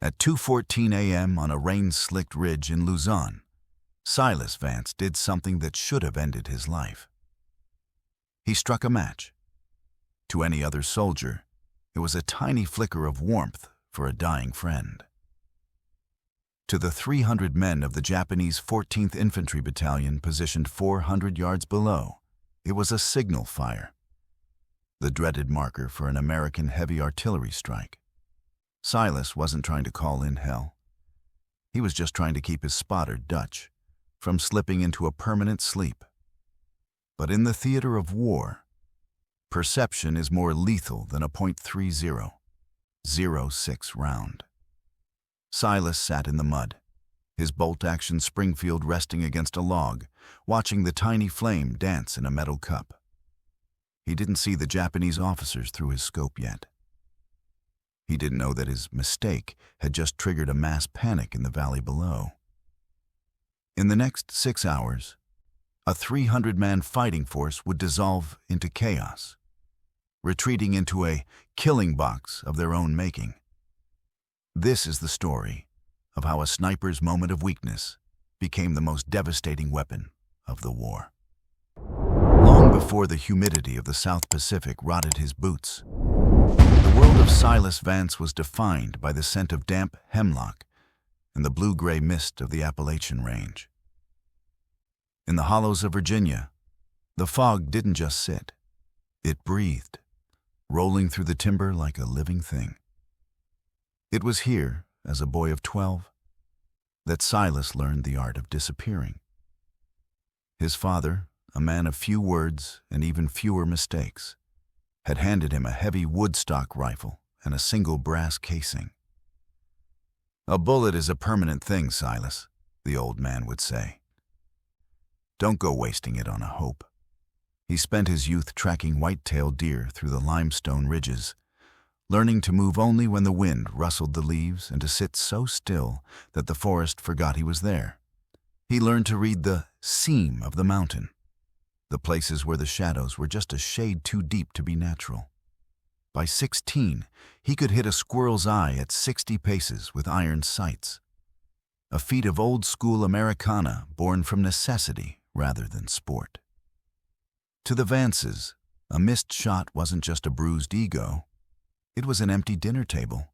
At 2:14 a.m. on a rain-slicked ridge in Luzon, Silas Vance did something that should have ended his life. He struck a match. To any other soldier, it was a tiny flicker of warmth for a dying friend. To the 300 men of the Japanese 14th Infantry Battalion positioned 400 yards below, it was a signal fire, the dreaded marker for an American heavy artillery strike. Silas wasn't trying to call in hell. He was just trying to keep his spotter, Dutch, from slipping into a permanent sleep. But in the theater of war, perception is more lethal than a .30, 06 round. Silas sat in the mud, his bolt-action Springfield resting against a log, watching the tiny flame dance in a metal cup. He didn't see the Japanese officers through his scope yet. He didn't know that his mistake had just triggered a mass panic in the valley below. In the next 6 hours, a 300-man fighting force would dissolve into chaos, retreating into a killing box of their own making. This is the story of how a sniper's moment of weakness became the most devastating weapon of the war. Long before the humidity of the South Pacific rotted his boots, the world of Silas Vance was defined by the scent of damp hemlock and the blue-gray mist of the Appalachian Range. In the hollows of Virginia, the fog didn't just sit, it breathed, rolling through the timber like a living thing. It was here, as a boy of 12, that Silas learned the art of disappearing. His father, a man of few words and even fewer mistakes, had handed him a heavy woodstock rifle and a single brass casing. "A bullet is a permanent thing, Silas," the old man would say. "Don't go wasting it on a hope." He spent his youth tracking white-tailed deer through the limestone ridges, learning to move only when the wind rustled the leaves and to sit so still that the forest forgot he was there. He learned to read the seam of the mountain, the places where the shadows were just a shade too deep to be natural. By 16, he could hit a squirrel's eye at 60 paces with iron sights, a feat of old-school Americana born from necessity rather than sport. To the Vances, a missed shot wasn't just a bruised ego, it was an empty dinner table.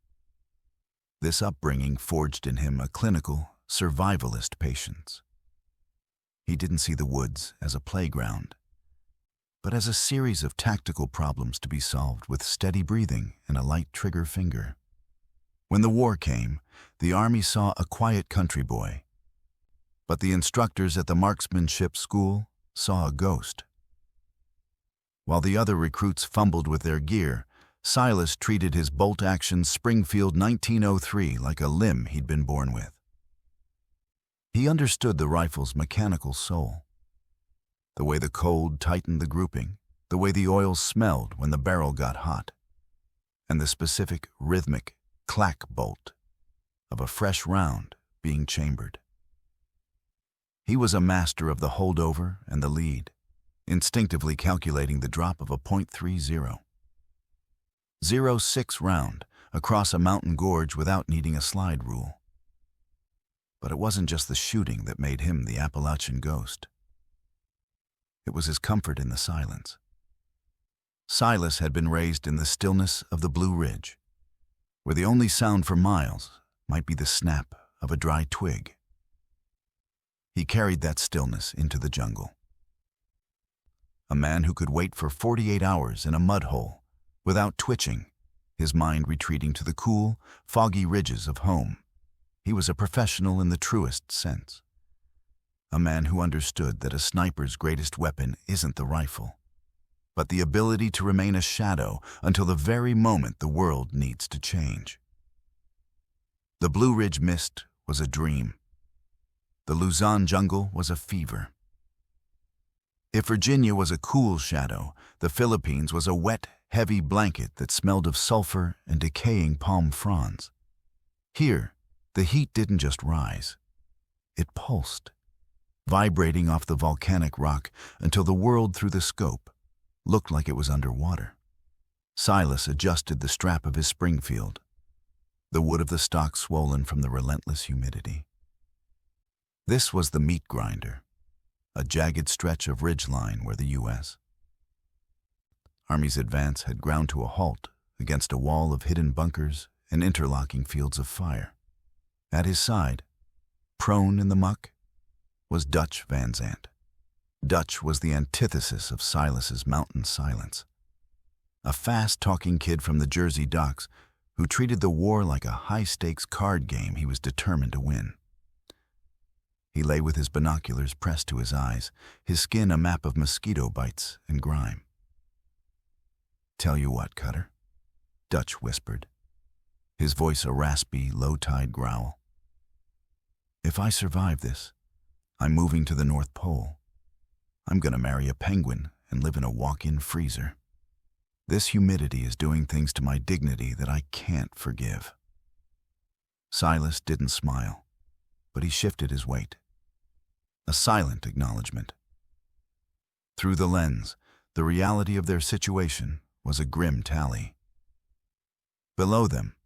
This upbringing forged in him a clinical, survivalist patience. He didn't see the woods as a playground, but as a series of tactical problems to be solved with steady breathing and a light trigger finger. When the war came, the Army saw a quiet country boy, but the instructors at the marksmanship school saw a ghost. While the other recruits fumbled with their gear, Silas treated his bolt-action Springfield 1903 like a limb he'd been born with. He understood the rifle's mechanical soul, the way the cold tightened the grouping, the way the oil smelled when the barrel got hot, and the specific rhythmic clack bolt of a fresh round being chambered. He was a master of the holdover and the lead, instinctively calculating the drop of a .30, 06 round across a mountain gorge without needing a slide rule. But it wasn't just the shooting that made him the Appalachian ghost. It was his comfort in the silence. Silas had been raised in the stillness of the Blue Ridge, where the only sound for miles might be the snap of a dry twig. He carried that stillness into the jungle. A man who could wait for 48 hours in a mud hole without twitching, his mind retreating to the cool, foggy ridges of home. He was a professional in the truest sense. A man who understood that a sniper's greatest weapon isn't the rifle, but the ability to remain a shadow until the very moment the world needs to change. The Blue Ridge mist was a dream. The Luzon jungle was a fever. If Virginia was a cool shadow, the Philippines was a wet, heavy blanket that smelled of sulfur and decaying palm fronds. Here, the heat didn't just rise. It pulsed, vibrating off the volcanic rock until the world through the scope looked like it was underwater. Silas adjusted the strap of his Springfield. the wood of the stock swollen from the relentless humidity. This was the meat grinder, a jagged stretch of ridgeline where the U.S. Army's advance had ground to a halt against a wall of hidden bunkers and interlocking fields of fire. At his side, prone in the muck, was Dutch Van Zandt. Dutch was the antithesis of Silas's mountain silence. A fast-talking kid from the Jersey docks who treated the war like a high-stakes card game he was determined to win. He lay with his binoculars pressed to his eyes, his skin a map of mosquito bites and grime. "Tell you what, Cutter," Dutch whispered, his voice a raspy, low-tide growl. "If I survive this, I'm moving to the North Pole. I'm gonna marry a penguin and live in a walk-in freezer. This humidity is doing things to my dignity that I can't forgive." Silas didn't smile, but he shifted his weight. A silent acknowledgement. Through the lens, the reality of their situation was a grim tally. Below them,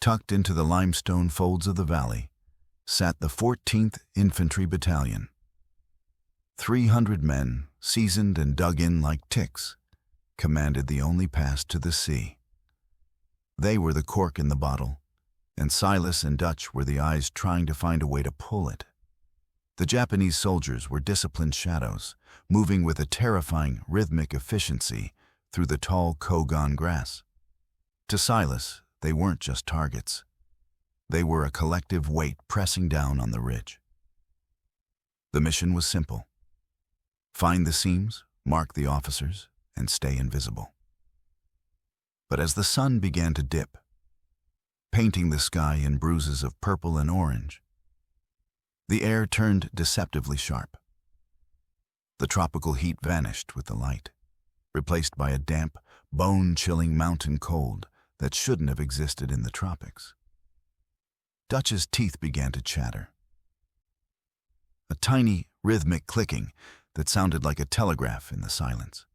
tucked into the limestone folds of the valley, sat the 14th Infantry Battalion. 300 men, seasoned and dug in like ticks, commanded the only pass to the sea. They were the cork in the bottle, and Silas and Dutch were the eyes trying to find a way to pull it. The Japanese soldiers were disciplined shadows, moving with a terrifying rhythmic efficiency through the tall Kogon grass. To Silas, they weren't just targets. They were a collective weight pressing down on the ridge. The mission was simple. Find the seams, mark the officers, and stay invisible. But as the sun began to dip, painting the sky in bruises of purple and orange, the air turned deceptively sharp. The tropical heat vanished with the light, replaced by a damp, bone-chilling mountain cold that shouldn't have existed in the tropics. Dutch's teeth began to chatter. A tiny, rhythmic clicking that sounded like a telegraph in the silence.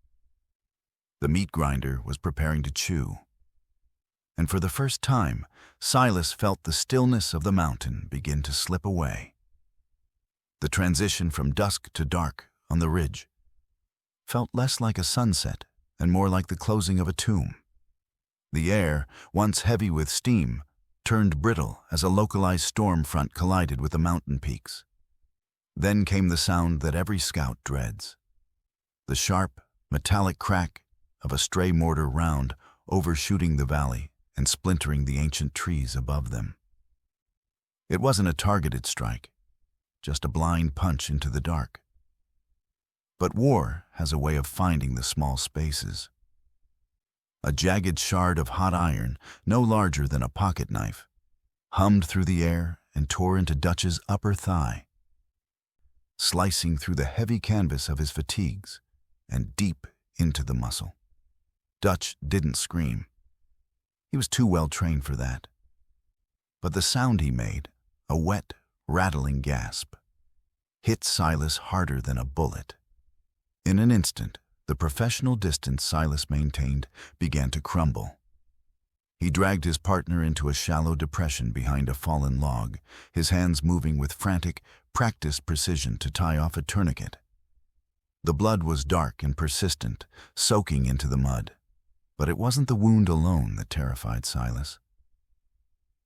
The meat grinder was preparing to chew. And for the first time, Silas felt the stillness of the mountain begin to slip away. The transition from dusk to dark on the ridge felt less like a sunset and more like the closing of a tomb. The air, once heavy with steam, turned brittle as a localized storm front collided with the mountain peaks. Then came the sound that every scout dreads. The sharp, metallic crack of a stray mortar round overshooting the valley and splintering the ancient trees above them. It wasn't a targeted strike, just a blind punch into the dark. But war has a way of finding the small spaces. A jagged shard of hot iron, no larger than a pocket knife, hummed through the air and tore into Dutch's upper thigh, slicing through the heavy canvas of his fatigues and deep into the muscle. Dutch didn't scream. He was too well trained for that. But the sound he made, a wet, rattling gasp, hit Silas harder than a bullet. In an instant, the professional distance Silas maintained began to crumble. He dragged his partner into a shallow depression behind a fallen log, his hands moving with frantic, practiced precision to tie off a tourniquet. The blood was dark and persistent, soaking into the mud, but it wasn't the wound alone that terrified Silas.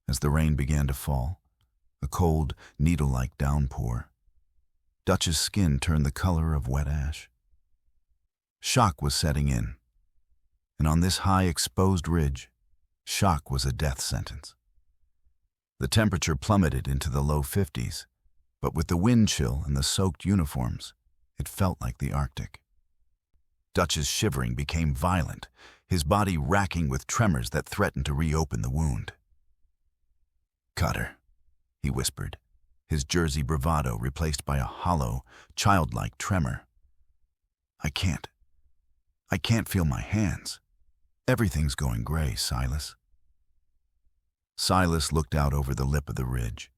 As the rain began to fall, a cold, needle-like downpour, Dutch's skin turned the color of wet ash. Shock was setting in, and on this high exposed ridge, shock was a death sentence. The temperature plummeted into the low 50s, but with the wind chill and the soaked uniforms, it felt like the Arctic. Dutch's shivering became violent, his body racking with tremors that threatened to reopen the wound. "Cutter," he whispered, his Jersey bravado replaced by a hollow, childlike tremor. I can't feel my hands. Everything's going gray, Silas." Silas looked out over the lip of the ridge.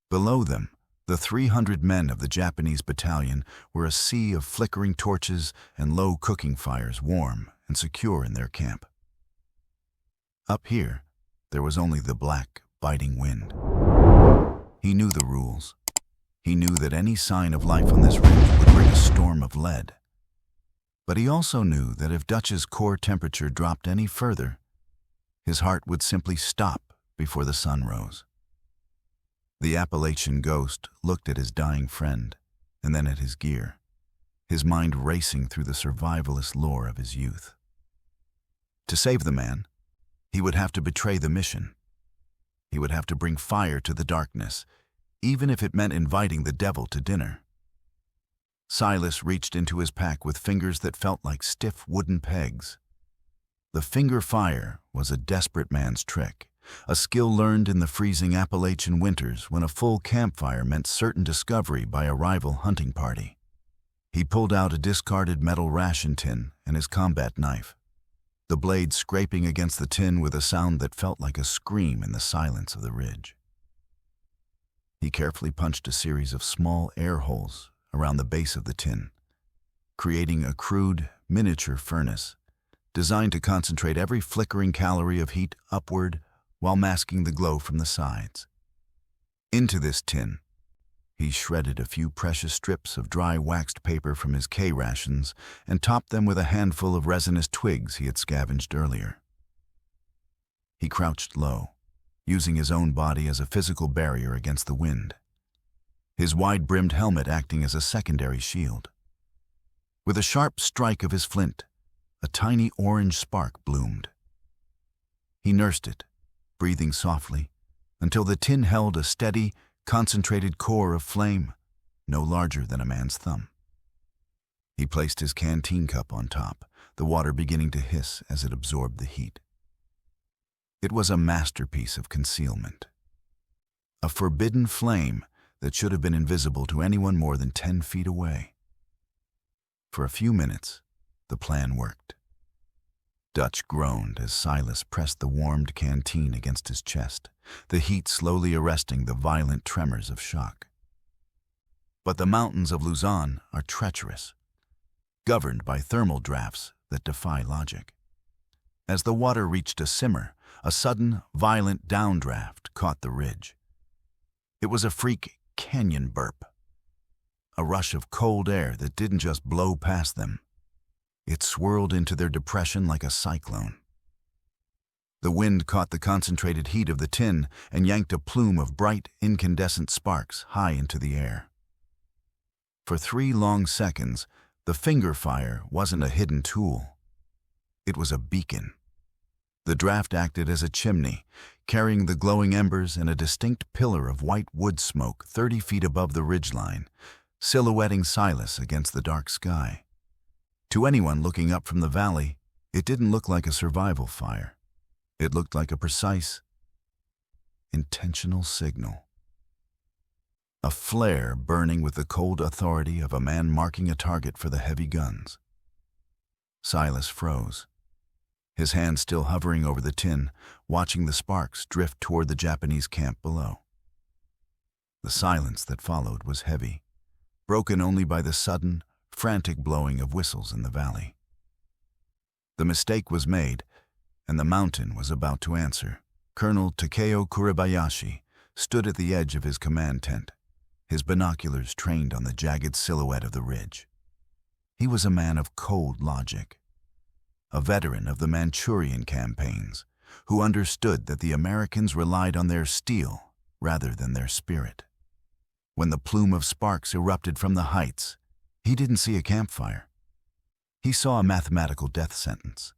Below them, the 300 men of the Japanese battalion were a sea of flickering torches and low cooking fires, warm and secure in their camp. Up here, there was only the black, biting wind. He knew the rules. He knew that any sign of life on this ridge would bring a storm of lead. But he also knew that if Dutch's core temperature dropped any further, his heart would simply stop before the sun rose. The Appalachian ghost looked at his dying friend and then at his gear, his mind racing through the survivalist lore of his youth. To save the man, he would have to betray the mission. He would have to bring fire to the darkness, even if it meant inviting the devil to dinner. Silas reached into his pack with fingers that felt like stiff wooden pegs. The finger fire was a desperate man's trick, a skill learned in the freezing Appalachian winters when a full campfire meant certain discovery by a rival hunting party. He pulled out a discarded metal ration tin and his combat knife, the blade scraping against the tin with a sound that felt like a scream in the silence of the ridge. He carefully punched a series of small air holes around the base of the tin, creating a crude, miniature furnace designed to concentrate every flickering calorie of heat upward while masking the glow from the sides. Into this tin, he shredded a few precious strips of dry waxed paper from his K-rations and topped them with a handful of resinous twigs he had scavenged earlier. He crouched low, using his own body as a physical barrier against the wind, his wide-brimmed helmet acting as a secondary shield. With a sharp strike of his flint, a tiny orange spark bloomed. He nursed it, breathing softly, until the tin held a steady, concentrated core of flame, no larger than a man's thumb. He placed his canteen cup on top, the water beginning to hiss as it absorbed the heat. It was a masterpiece of concealment. A forbidden flame that should have been invisible to anyone more than 10 feet away. For a few minutes, the plan worked. Dutch groaned as Silas pressed the warmed canteen against his chest, the heat slowly arresting the violent tremors of shock. But the mountains of Luzon are treacherous, governed by thermal drafts that defy logic. As the water reached a simmer, a sudden, violent downdraft caught the ridge. It was a freak canyon burp, a rush of cold air that didn't just blow past them. It swirled into their depression like a cyclone. The wind caught the concentrated heat of the tin and yanked a plume of bright, incandescent sparks high into the air. For 3 long seconds, the finger fire wasn't a hidden tool. It was a beacon. The draft acted as a chimney, carrying the glowing embers and a distinct pillar of white wood smoke 30 feet above the ridgeline, silhouetting Silas against the dark sky. To anyone looking up from the valley, it didn't look like a survival fire. It looked like a precise, intentional signal. A flare burning with the cold authority of a man marking a target for the heavy guns. Silas froze, his hand still hovering over the tin, watching the sparks drift toward the Japanese camp below. The silence that followed was heavy, broken only by the sudden, frantic blowing of whistles in the valley. The mistake was made, and the mountain was about to answer. Colonel Takeo Kuribayashi stood at the edge of his command tent, his binoculars trained on the jagged silhouette of the ridge. He was a man of cold logic, a veteran of the Manchurian campaigns, who understood that the Americans relied on their steel rather than their spirit. When the plume of sparks erupted from the heights, he didn't see a campfire. He saw a mathematical death sentence.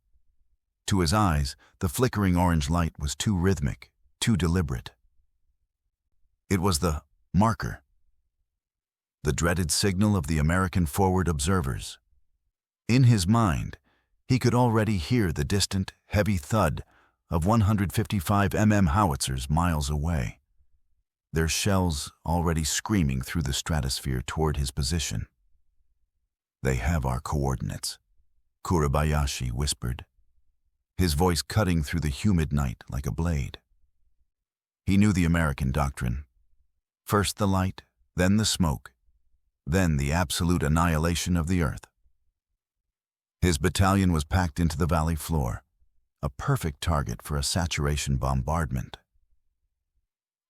To his eyes, the flickering orange light was too rhythmic, too deliberate. It was the marker, the dreaded signal of the American forward observers. In his mind, he could already hear the distant, heavy thud of 155 mm howitzers miles away, their shells already screaming through the stratosphere toward his position. "They have our coordinates," Kuribayashi whispered, his voice cutting through the humid night like a blade. He knew the American doctrine. First the light, then the smoke, then the absolute annihilation of the earth. His battalion was packed into the valley floor, a perfect target for a saturation bombardment.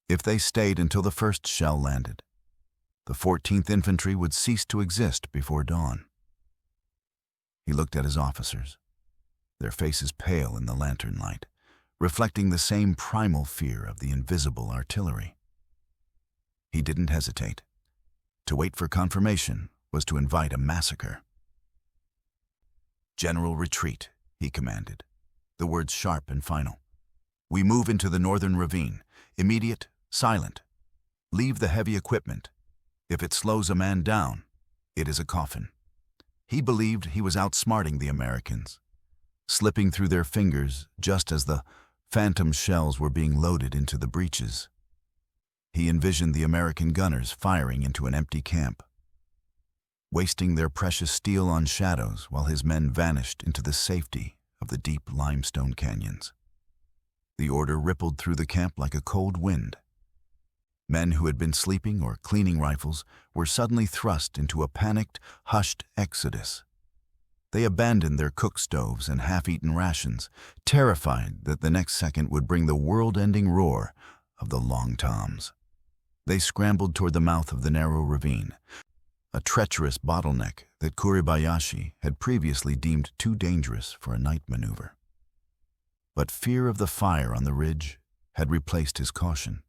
If they stayed until the first shell landed, the 14th Infantry would cease to exist before dawn. He looked at his officers, their faces pale in the lantern light, reflecting the same primal fear of the invisible artillery. He didn't hesitate. To wait for confirmation was to invite a massacre. "General, retreat," he commanded, the words sharp and final. "We move into the northern ravine. Immediate, silent. Leave the heavy equipment. If it slows a man down, it is a coffin." He believed he was outsmarting the Americans, slipping through their fingers just as the phantom shells were being loaded into the breaches. He envisioned the American gunners firing into an empty camp, wasting their precious steel on shadows while his men vanished into the safety of the deep limestone canyons. The order rippled through the camp like a cold wind. Men who had been sleeping or cleaning rifles were suddenly thrust into a panicked, hushed exodus. They abandoned their cook stoves and half-eaten rations, terrified that the next second would bring the world-ending roar of the long toms. They scrambled toward the mouth of the narrow ravine, a treacherous bottleneck that Kuribayashi had previously deemed too dangerous for a night maneuver. But fear of the fire on the ridge had replaced his caution.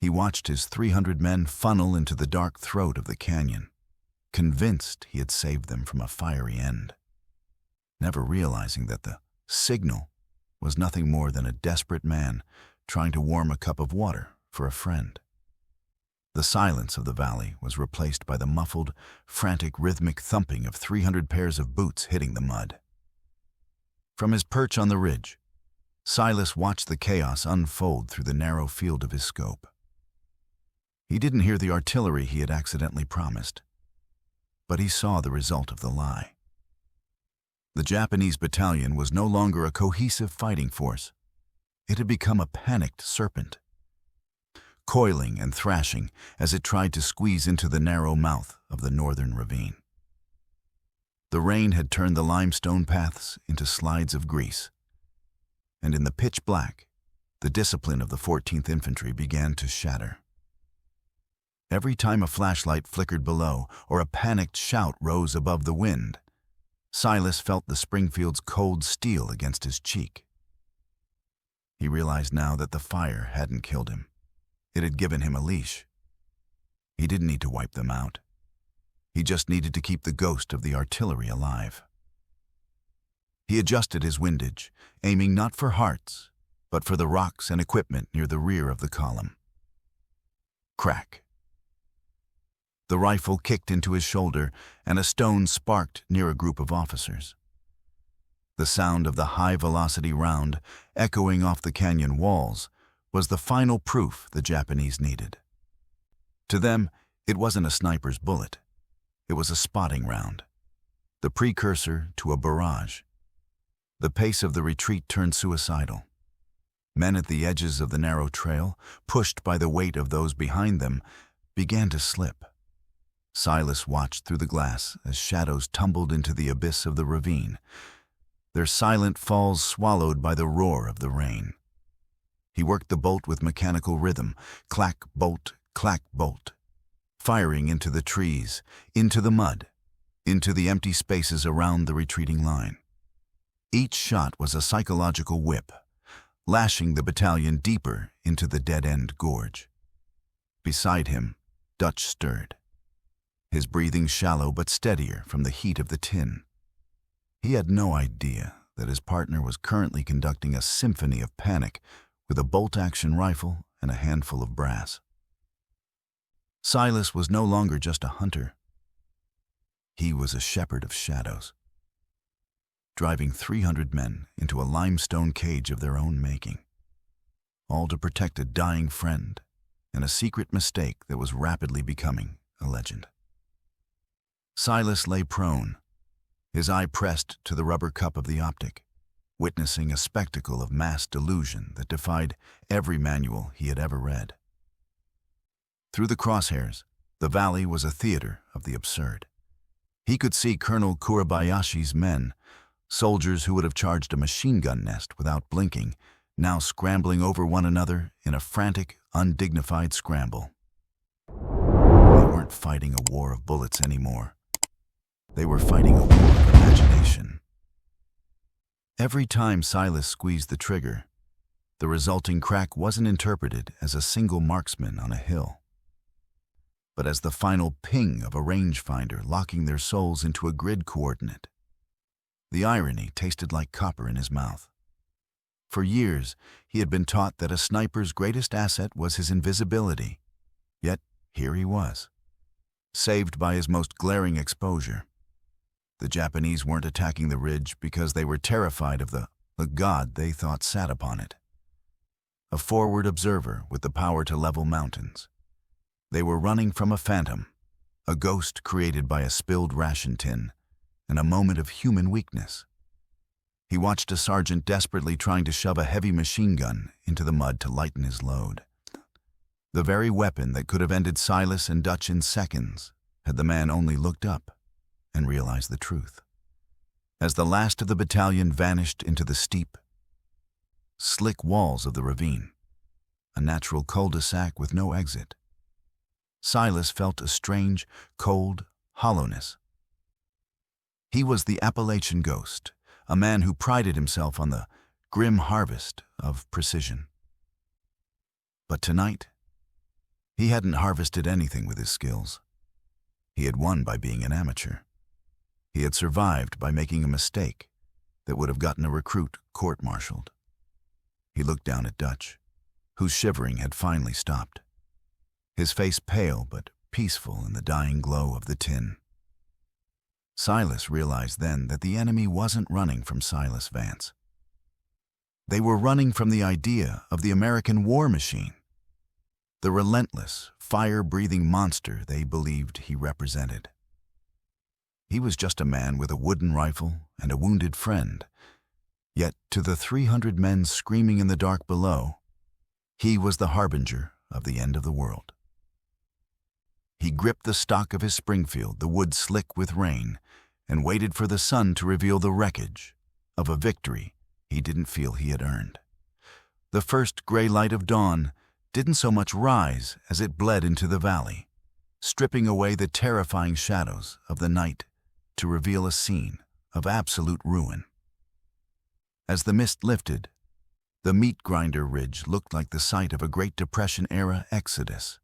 He watched his 300 men funnel into the dark throat of the canyon, convinced he had saved them from a fiery end, never realizing that the signal was nothing more than a desperate man trying to warm a cup of water for a friend. The silence of the valley was replaced by the muffled, frantic, rhythmic thumping of 300 pairs of boots hitting the mud. From his perch on the ridge, Silas watched the chaos unfold through the narrow field of his scope. He didn't hear the artillery he had accidentally promised, but he saw the result of the lie. The Japanese battalion was no longer a cohesive fighting force. It had become a panicked serpent, coiling and thrashing as it tried to squeeze into the narrow mouth of the northern ravine. The rain had turned the limestone paths into slides of grease, and in the pitch black, the discipline of the 14th Infantry began to shatter. Every time a flashlight flickered below or a panicked shout rose above the wind, Silas felt the Springfield's cold steel against his cheek. He realized now that the fire hadn't killed him. It had given him a leash. He didn't need to wipe them out. He just needed to keep the ghost of the artillery alive. He adjusted his windage, aiming not for hearts, but for the rocks and equipment near the rear of the column. Crack. The rifle kicked into his shoulder, and a stone sparked near a group of officers. The sound of the high-velocity round, echoing off the canyon walls, was the final proof the Japanese needed. To them, it wasn't a sniper's bullet. It was a spotting round, the precursor to a barrage. The pace of the retreat turned suicidal. Men at the edges of the narrow trail, pushed by the weight of those behind them, began to slip. Silas watched through the glass as shadows tumbled into the abyss of the ravine, their silent falls swallowed by the roar of the rain. He worked the bolt with mechanical rhythm, clack, bolt, firing into the trees, into the mud, into the empty spaces around the retreating line. Each shot was a psychological whip, lashing the battalion deeper into the dead-end gorge. Beside him, Dutch stirred, his breathing shallow but steadier from the heat of the tin. He had no idea that his partner was currently conducting a symphony of panic with a bolt-action rifle and a handful of brass. Silas was no longer just a hunter. He was a shepherd of shadows, driving 300 men into a limestone cage of their own making, all to protect a dying friend and a secret mistake that was rapidly becoming a legend. Silas lay prone, his eye pressed to the rubber cup of the optic, witnessing a spectacle of mass delusion that defied every manual he had ever read. Through the crosshairs, the valley was a theater of the absurd. He could see Colonel Kuribayashi's men, Soldiers who would have charged a machine gun nest without blinking, now scrambling over one another in a frantic, undignified scramble. They weren't fighting a war of bullets anymore. They were fighting a war of imagination. Every time Silas squeezed the trigger, the resulting crack wasn't interpreted as a single marksman on a hill, but as the final ping of a rangefinder locking their souls into a grid coordinate. The irony tasted like copper in his mouth. For years, he had been taught that a sniper's greatest asset was his invisibility. Yet, here he was, saved by his most glaring exposure. The Japanese weren't attacking the ridge because they were terrified of the god they thought sat upon it. A forward observer with the power to level mountains. They were running from a phantom, a ghost created by a spilled ration tin, and a moment of human weakness. He watched a sergeant desperately trying to shove a heavy machine gun into the mud to lighten his load. The very weapon that could have ended Silas and Dutch in seconds, had the man only looked up and realized the truth. As the last of the battalion vanished into the steep, slick walls of the ravine, a natural cul-de-sac with no exit, Silas felt a strange, cold hollowness. He was the Appalachian ghost, a man who prided himself on the grim harvest of precision. But tonight, he hadn't harvested anything with his skills. He had won by being an amateur. He had survived by making a mistake that would have gotten a recruit court-martialed. He looked down at Dutch, whose shivering had finally stopped, his face pale but peaceful in the dying glow of the tin. Silas realized then that the enemy wasn't running from Silas Vance. They were running from the idea of the American war machine, the relentless, fire-breathing monster they believed he represented. He was just a man with a wooden rifle and a wounded friend, yet to the 300 men screaming in the dark below, he was the harbinger of the end of the world. He gripped the stock of his Springfield, the wood slick with rain, and waited for the sun to reveal the wreckage of a victory he didn't feel he had earned. The first gray light of dawn didn't so much rise as it bled into the valley, stripping away the terrifying shadows of the night to reveal a scene of absolute ruin. As the mist lifted, the meat grinder ridge looked like the site of a Great Depression-era exodus.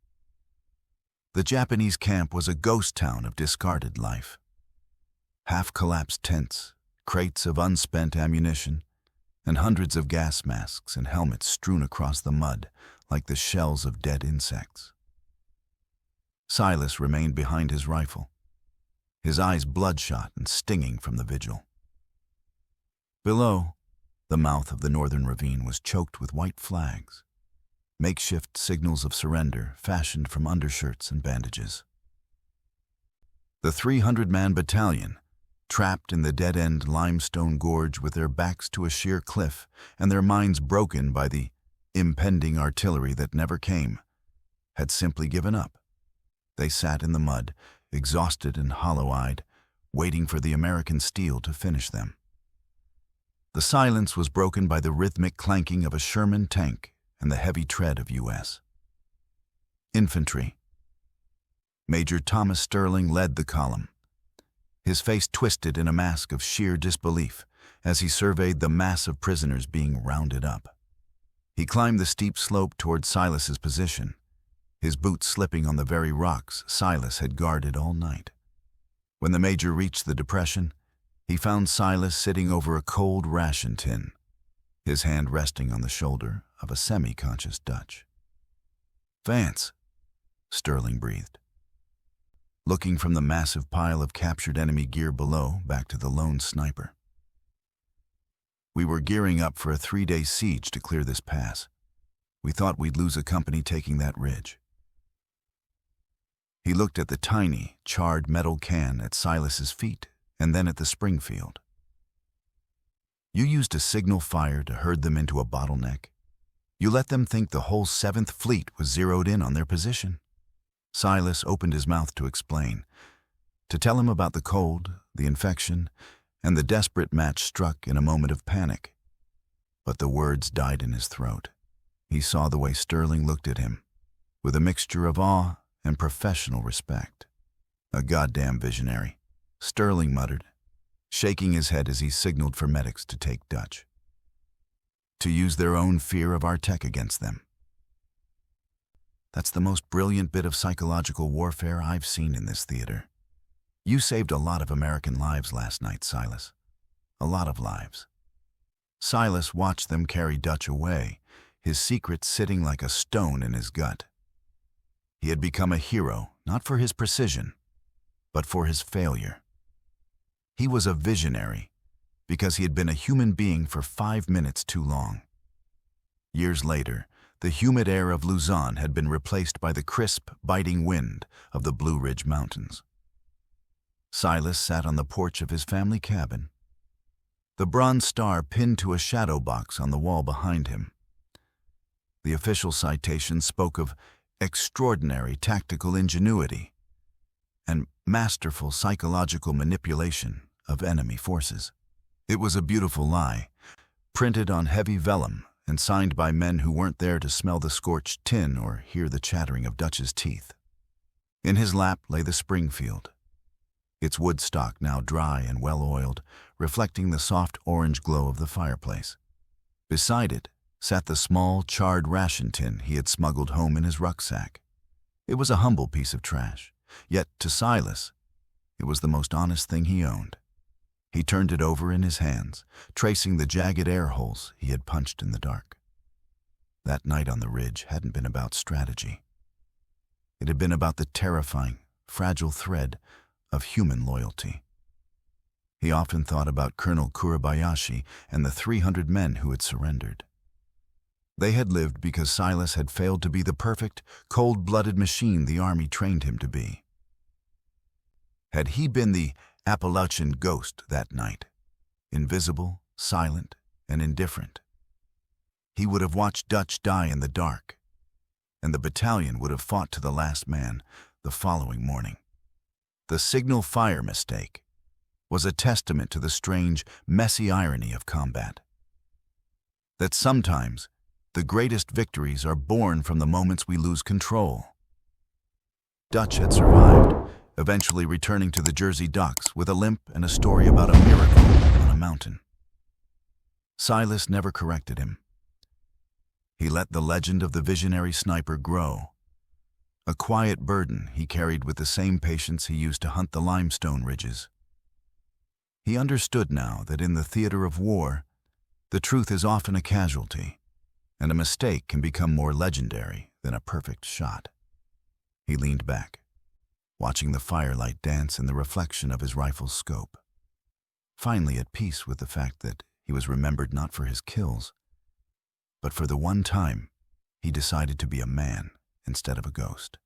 The Japanese camp was a ghost town of discarded life. Half-collapsed tents, crates of unspent ammunition, and hundreds of gas masks and helmets strewn across the mud like the shells of dead insects. Silas remained behind his rifle, his eyes bloodshot and stinging from the vigil. Below, the mouth of the northern ravine was choked with white flags, makeshift signals of surrender fashioned from undershirts and bandages. The 300-man battalion, trapped in the dead-end limestone gorge with their backs to a sheer cliff and their minds broken by the impending artillery that never came, had simply given up. They sat in the mud, exhausted and hollow-eyed, waiting for the American steel to finish them. The silence was broken by the rhythmic clanking of a Sherman tank and the heavy tread of U.S. infantry. Major Thomas Sterling led the column, his face twisted in a mask of sheer disbelief as he surveyed the mass of prisoners being rounded up. He climbed the steep slope toward Silas's position, his boots slipping on the very rocks Silas had guarded all night. When the major reached the depression, he found Silas sitting over a cold ration tin, his hand resting on the shoulder of a semi-conscious Dutch. "Vance," Sterling breathed, looking from the massive pile of captured enemy gear below back to the lone sniper. "We were gearing up for a 3-day siege to clear this pass. We thought we'd lose a company taking that ridge." He looked at the tiny, charred metal can at Silas's feet and then at the Springfield. "You used a signal fire to herd them into a bottleneck. You let them think the whole 7th Fleet was zeroed in on their position." Silas opened his mouth to explain, to tell him about the cold, the infection, and the desperate match struck in a moment of panic. But the words died in his throat. He saw the way Sterling looked at him, with a mixture of awe and professional respect. "A goddamn visionary," Sterling muttered, shaking his head as he signaled for medics to take Dutch, to use their own fear of our tech against them. "That's the most brilliant bit of psychological warfare I've seen in this theater. You saved a lot of American lives last night, Silas. A lot of lives." Silas watched them carry Dutch away, his secret sitting like a stone in his gut. He had become a hero, not for his precision, but for his failure. He was a visionary because he had been a human being for 5 minutes too long. Years later, the humid air of Luzon had been replaced by the crisp, biting wind of the Blue Ridge Mountains. Silas sat on the porch of his family cabin, the bronze star pinned to a shadow box on the wall behind him. The official citation spoke of extraordinary tactical ingenuity and masterful psychological manipulation of enemy forces. It was a beautiful lie, printed on heavy vellum and signed by men who weren't there to smell the scorched tin or hear the chattering of Dutch's teeth. In his lap lay the Springfield, its wood stock now dry and well-oiled, reflecting the soft orange glow of the fireplace. Beside it sat the small, charred ration tin he had smuggled home in his rucksack. It was a humble piece of trash, yet to Silas, it was the most honest thing he owned. He turned it over in his hands, tracing the jagged air holes he had punched in the dark. That night on the ridge hadn't been about strategy. It had been about the terrifying, fragile thread of human loyalty. He often thought about Colonel Kurabayashi and the 300 men who had surrendered. They had lived because Silas had failed to be the perfect, cold-blooded machine the Army trained him to be. Had he been the Appalachian ghost that night, invisible, silent, and indifferent, he would have watched Dutch die in the dark, and the battalion would have fought to the last man the following morning. The signal fire mistake was a testament to the strange, messy irony of combat. That sometimes the greatest victories are born from the moments we lose control. Dutch had survived, eventually returning to the Jersey docks with a limp and a story about a miracle on a mountain. Silas never corrected him. He let the legend of the visionary sniper grow, a quiet burden he carried with the same patience he used to hunt the limestone ridges. He understood now that in the theater of war, the truth is often a casualty, and a mistake can become more legendary than a perfect shot. He leaned back, watching the firelight dance in the reflection of his rifle's scope, finally at peace with the fact that he was remembered not for his kills, but for the one time he decided to be a man instead of a ghost.